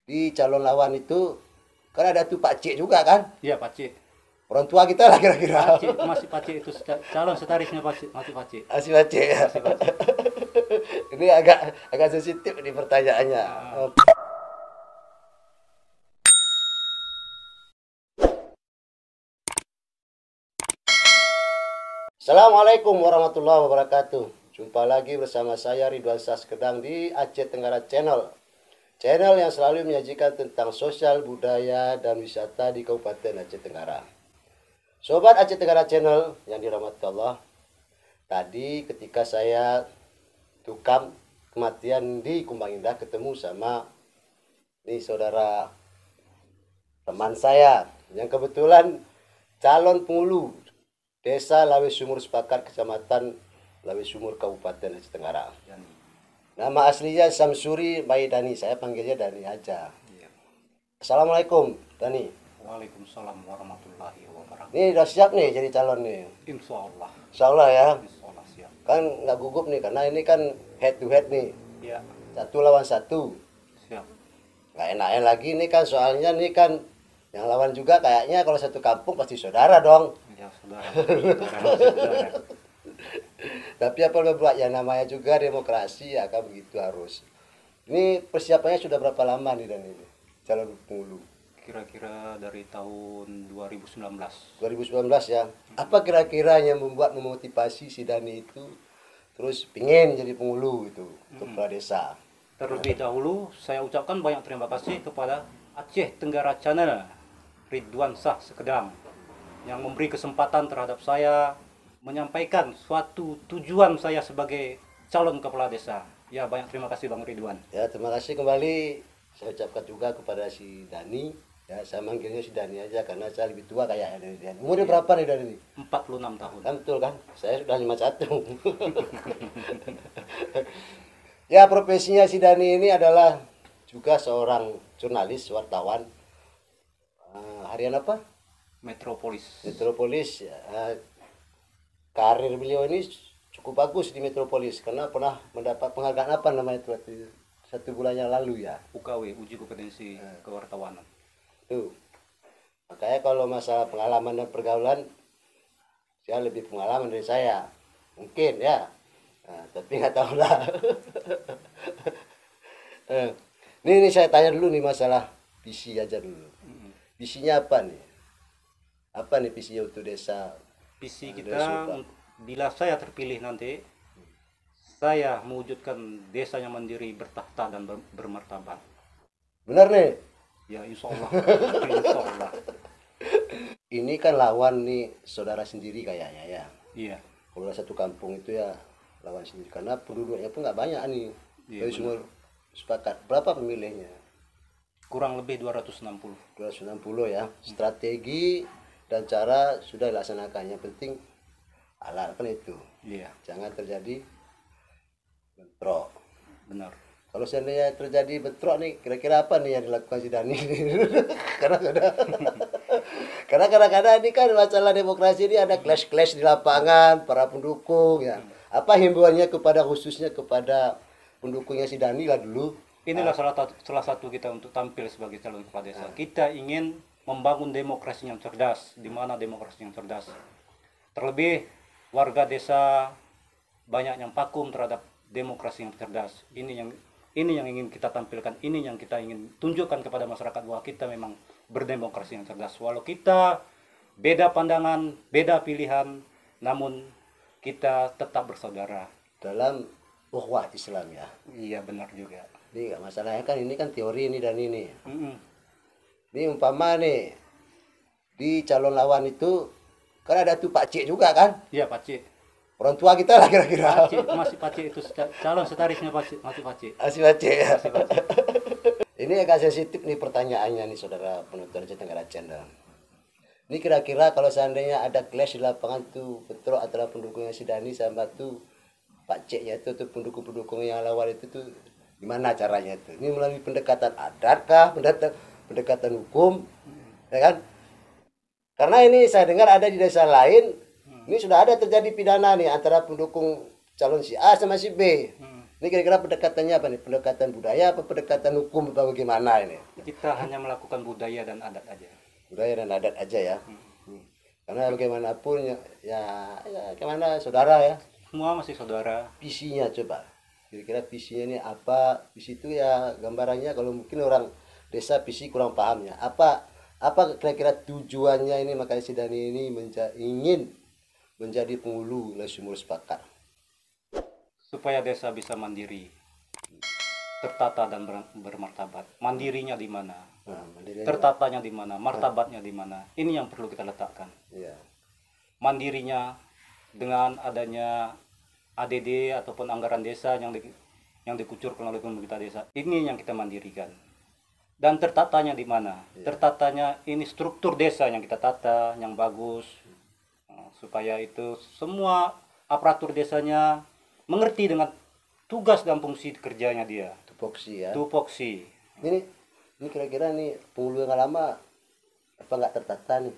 di calon lawan itu kan ada tuh Pak Cik juga kan? Iya, Pak Cik. Orang tua kita lah kira-kira. Pak Cik, masih Pak Cik itu calon sekretarisnya Pak Cik, masih Pak Cik. Masih Pak Cik ya. Masih Pak Cik. Ini agak agak sensitif nih pertanyaannya. Ah, Assalamualaikum warahmatullahi wabarakatuh. Jumpa lagi bersama saya Ridwan Saskedang di Aceh Tenggara Channel. Channel yang selalu menyajikan tentang sosial, budaya, dan wisata di Kabupaten Aceh Tenggara. Sobat Aceh Tenggara Channel yang dirahmati Allah, tadi ketika saya tukam kematian di Kumbang Indah ketemu sama nih saudara teman saya yang kebetulan calon penghulu Desa Lawe Sumur Sepakat, Kecamatan Lawe Sumur, Kabupaten Aceh Tenggara. Nama aslinya Samsuri Maidani, saya panggilnya Dani aja. iya. Assalamualaikum, Dani. Waalaikumsalam warahmatullahi wabarakatuh. Nih udah siap nih jadi calon nih. Insya Allah. Insya Allah ya. Insya Allah siap. Kan nggak gugup nih, karena ini kan head to head nih. Iya, Satu lawan satu. siap. Nggak enak lagi nih kan, soalnya nih kan yang lawan juga kayaknya kalau satu kampung pasti saudara dong. Ya, saudara. Saudara. Tapi apa buat ya, namanya juga demokrasi ya kan, begitu harus. Ini persiapannya sudah berapa lama nih dan ini calon penghulu? Kira-kira dari tahun 2019. 2019 ya. Apa kira-kira yang membuat memotivasi si Dani itu terus pingin jadi penghulu itu untuk kepala desa? Terlebih dahulu saya ucapkan banyak terima kasih kepada Aceh Tenggara Channel Ridwan Sah Sekedang yang memberi kesempatan terhadap saya menyampaikan suatu tujuan saya sebagai calon kepala desa. Ya, banyak terima kasih Bang Ridwan. Ya, terima kasih kembali saya ucapkan juga kepada si Dani. Ya, saya manggilnya si Dani aja karena saya lebih tua kayaknya dari dia. Umurnya berapa nih Dani ini? 46 tahun. Kan betul kan? Saya sudah 51. Ya, profesinya si Dani ini adalah juga seorang jurnalis, wartawan. Harian apa? Metropolis. Metropolis. Ya. Karir beliau ini cukup bagus di Metropolis karena pernah mendapat penghargaan apa namanya itu waktu itu? 1 bulan yang lalu ya. UKW, uji kompetensi kewartawanan. Tuh. Makanya kalau masalah pengalaman dan pergaulan, saya lebih pengalaman dari saya. Mungkin ya. Nah, tapi nggak tahu lah. Ini saya tanya dulu nih masalah visi aja dulu. Visinya apa nih? Apa nih visinya untuk desa? Visi Desa kita, Supa? bila saya terpilih nanti, saya mewujudkan desa yang mandiri, bertahta dan bermartabat. Benar nih. Ya, insya Allah. Insya Allah. Ini kan lawan nih saudara sendiri kayaknya ya. Iya. Kalau satu kampung itu ya lawan sendiri karena penduduknya pun nggak banyak nih. Iya, Dari semua sepakat. Berapa pemilihnya? Kurang lebih 260. 260 ya. Strategi dan cara sudah dilaksanakan. Yang penting alat kan itu. Iya, Jangan terjadi bentrok. benar. Kalau seandainya terjadi bentrok nih, kira-kira apa nih yang dilakukan si Dani? Karena sudah, karena kadang-kadang ini kan masalah demokrasi ini ada clash-clash di lapangan para pendukung ya. Apa himbauannya kepada khususnya kepada pendukungnya si Dani lah dulu? Inilah salah satu kita untuk tampil sebagai calon kepala desa. Kita ingin membangun demokrasi yang cerdas. Di mana demokrasi yang cerdas? Terlebih warga desa banyak yang vakum terhadap demokrasi yang cerdas. Ini yang ingin kita tampilkan, ini yang kita ingin tunjukkan kepada masyarakat bahwa kita memang berdemokrasi yang cerdas. Walau kita beda pandangan, beda pilihan, namun kita tetap bersaudara. Dalam ukhuwah Islam ya. Iya, benar juga. Ini nggak masalahnya kan, ini kan teori ini dan ini. Mm-mm. Ini umpama nih di calon lawan itu kan ada tuh Pak Cik juga kan? Iya, Pak Cik. Orang tua kita lah kira-kira. Pak Cik, masih Pak Cik itu calon sekretarisnya Pak Cik, masih Pak Cik. Masih Pak Cik ya. Masih Pak Cik. Ini agak sensitif nih pertanyaannya nih saudara penonton Aceh Tenggara Channel. Ini kira-kira kalau seandainya ada clash di lapangan tuh bentrok antara pendukungnya si Dani sama tuh Pak Ciknya itu tuh pendukung-pendukung yang lawan itu tuh gimana caranya itu? Ini melalui pendekatan adat kah, pendekatan hukum, ya kan? Karena ini saya dengar ada di desa lain, ini sudah ada terjadi pidana nih antara pendukung calon si A sama si B. Ini kira-kira pendekatannya apa nih? Pendekatan budaya apa pendekatan hukum atau bagaimana ini? Kita hanya melakukan budaya dan adat aja. Budaya dan adat aja ya. Karena bagaimanapun ya gimana saudara ya, Semua masih saudara. visinya coba. Kira-kira visinya ini apa? Visi itu ya gambarannya kalau mungkin orang desa visi kurang paham ya. Apa kira-kira tujuannya ini, makanya si Dani ini ingin menjadi penghulu wilayah sumur sepakat. Supaya desa bisa mandiri, tertata dan bermartabat. Mandirinya di mana? Nah, mandirinya Tertatanya di mana? Martabatnya di mana? Ini yang perlu kita letakkan. ya. Mandirinya dengan adanya ADD ataupun anggaran desa yang dikucurkan oleh pemerintah desa. Ini yang kita mandirikan. Dan tertatanya di mana? Tertatanya ini struktur desa yang kita tata, yang bagus. Supaya itu semua aparatur desanya mengerti dengan tugas dan fungsi kerjanya dia. Tupoksi ya. Tupoksi. Ini kira-kira nih penghulu yang lama apa nggak tertata nih?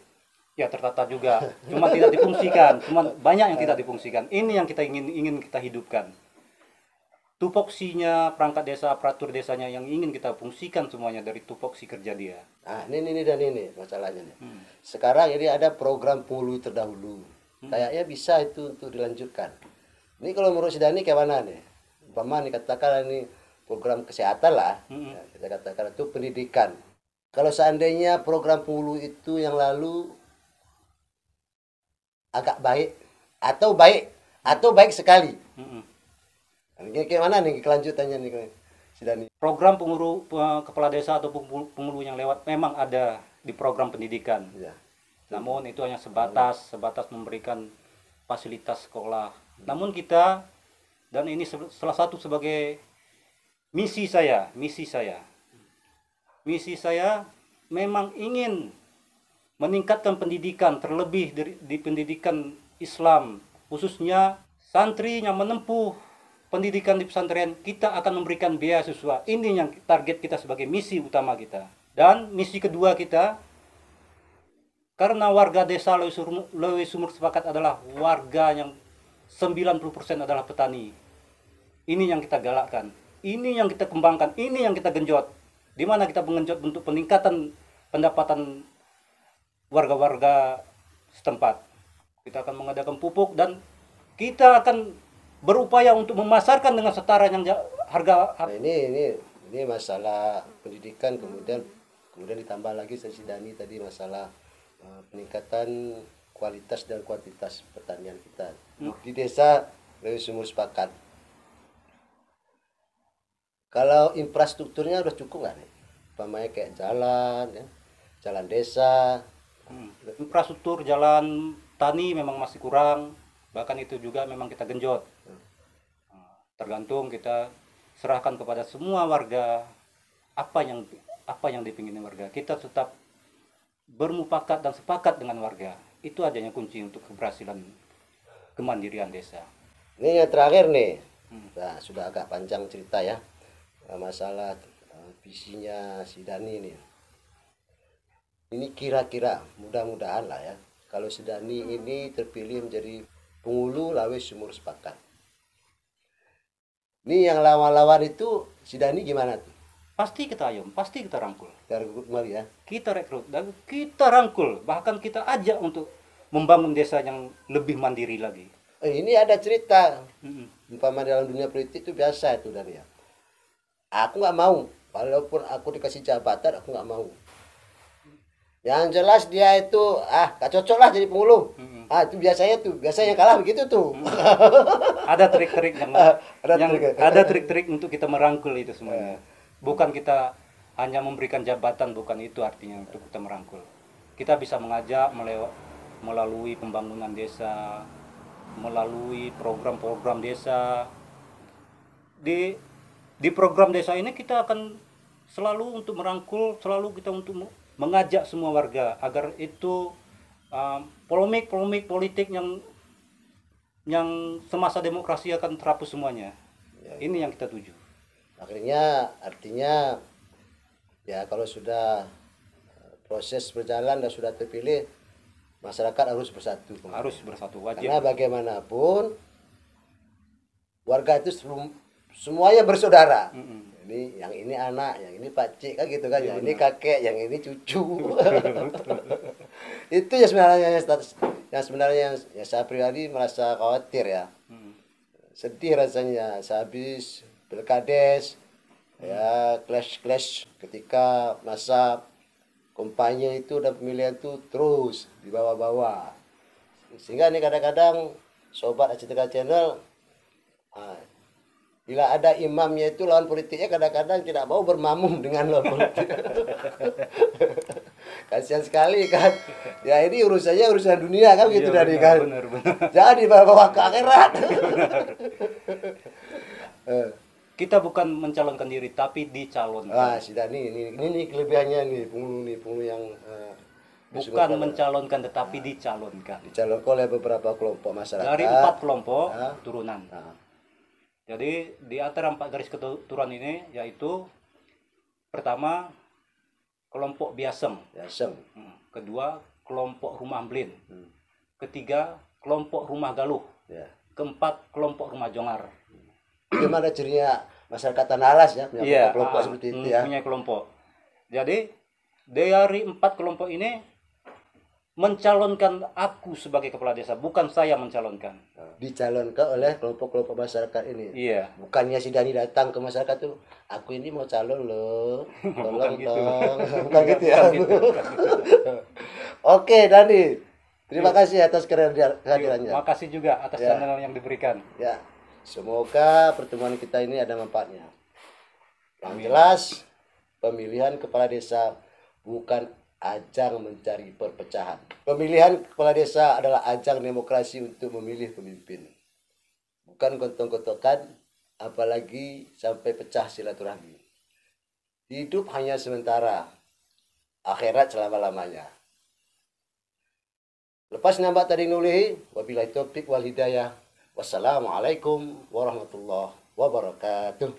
Ya tertata juga, cuma tidak difungsikan, cuma banyak yang tidak difungsikan. Ini yang kita ingin kita hidupkan. Tupoksinya perangkat desa, aparatur desanya yang ingin kita fungsikan semuanya dari tupoksi kerja dia. Ah, ini masalahnya nih. Sekarang ini ada program penghulu terdahulu. Kayaknya bisa itu untuk dilanjutkan. Ini kalau menurut si Dani kayak mana nih? Umpama nih katakan ini program kesehatan lah, ya, kita katakan itu pendidikan. Kalau seandainya program penghulu itu yang lalu agak baik atau baik sekali. Ini gimana nih kelanjutannya nih si Dani? Program kepala desa atau penghulu yang lewat memang ada di program pendidikan. Ya. Namun itu hanya sebatas memberikan fasilitas sekolah. Namun kita, dan ini salah satu sebagai misi saya memang ingin meningkatkan pendidikan, terlebih di pendidikan Islam, khususnya santri yang menempuh pendidikan di pesantren. Kita akan memberikan beasiswa. Ini yang target kita sebagai misi utama kita. Dan misi kedua kita, karena warga desa Lewi Sumur Sepakat adalah warga yang 90% adalah petani. Ini yang kita galakkan, ini yang kita kembangkan, ini yang kita genjot. Di mana kita mengenjot untuk peningkatan pendapatan warga-warga setempat. Kita akan mengadakan pupuk dan kita akan berupaya untuk memasarkan dengan setara yang harga. Nah, ini masalah pendidikan, kemudian ditambah lagi si Dani tadi masalah peningkatan kualitas dan kuantitas pertanian kita di desa Lewi Sumur Sepakat. Kalau infrastrukturnya udah cukup nggak nih? Umpamanya kayak jalan, ya, jalan desa. Infrastruktur jalan tani memang masih kurang, bahkan itu juga memang kita genjot. Tergantung kita serahkan kepada semua warga apa yang dipingin warga. Kita tetap bermufakat dan sepakat dengan warga. Itu adanya kunci untuk keberhasilan kemandirian desa. Ini yang terakhir nih. Nah, sudah agak panjang cerita ya. Masalah visinya si Dani ini. Ini kira-kira mudah-mudahan lah ya, kalau si Dani ini terpilih menjadi penghulu Lewi Sumur Sepakat. Ini yang lawan-lawan itu si Dani gimana tuh? Pasti kita ayom, pasti kita rangkul. Kita rekrut kembali ya. Kita rekrut dan kita rangkul, bahkan kita ajak untuk membangun desa yang lebih mandiri lagi. Ini ada cerita. Umpama dalam dunia politik itu biasa itu Dani ya. Aku nggak mau, walaupun aku dikasih jabatan aku nggak mau. Yang jelas dia itu gak cocok lah jadi penghulu. Itu biasanya kalah begitu tuh. Ada trik-trik Ada trik-trik untuk kita merangkul itu semuanya. Bukan kita hanya memberikan jabatan, bukan itu artinya untuk kita merangkul. Kita bisa mengajak melalui pembangunan desa, melalui program-program desa. Di program desa ini kita akan selalu untuk merangkul, selalu kita untuk mengajak semua warga agar itu polemik politik yang semasa demokrasi akan terhapus semuanya. Ini yang kita tuju. Artinya ya kalau sudah proses berjalan dan sudah terpilih, masyarakat harus bersatu. Harus bersatu, wajib. Karena bagaimanapun warga itu semuanya bersaudara. Ini yang ini anak, yang ini pakcik kan gitu kan, yang ini kakek, yang ini cucu. Itu ya sebenarnya yang saya pribadi merasa khawatir ya. Sedih rasanya sehabis pilkades ya, clash ketika masa kampanye itu dan pemilihan itu terus dibawa-bawa, sehingga nih kadang-kadang sobat ACTK Channel, bila ada imamnya itu lawan politiknya kadang-kadang tidak mau bermamung dengan lawan politik. Kasihan sekali kan. Ya ini urusannya urusan dunia kan gitu tadi kan. Benar. Jadi bawa ke akhirat. Kita bukan mencalonkan diri tapi dicalonkan. Sudah nih kelebihannya nih penghulu yang Bukan mencalonkan tetapi dicalonkan. dicalonkan oleh beberapa kelompok masyarakat. Dari 4 kelompok turunan. Nah, Jadi di antara 4 garis keturunan ini yaitu pertama kelompok Biasem, kedua kelompok Rumah Blin, ketiga kelompok Rumah Galuh, ya. keempat kelompok Rumah Jongar. Gimana cirinya masyarakat Tanah Alas ya punya kelompok seperti itu ya. Punya kelompok. Jadi dari 4 kelompok ini mencalonkan aku sebagai kepala desa, bukan saya mencalonkan. Dicalonkan oleh kelompok-kelompok masyarakat ini. Iya. Bukannya si Dani datang ke masyarakat tuh, aku ini mau calon loh, tolong gitu. dong. Bukan gitu ya. Oke Dani, terima kasih atas kehadirannya. Terima kasih juga atas channel yang diberikan. Ya, semoga pertemuan kita ini ada manfaatnya. Yang jelas, pemilihan kepala desa bukan ajang mencari perpecahan. Pemilihan kepala desa adalah ajang demokrasi untuk memilih pemimpin. Bukan gontok-gontokan, apalagi sampai pecah silaturahmi. Hidup hanya sementara, akhirat selama-lamanya. Lepas nampak tadi nulihi, wabillahi taufiq wal hidayah. Wassalamualaikum warahmatullahi wabarakatuh.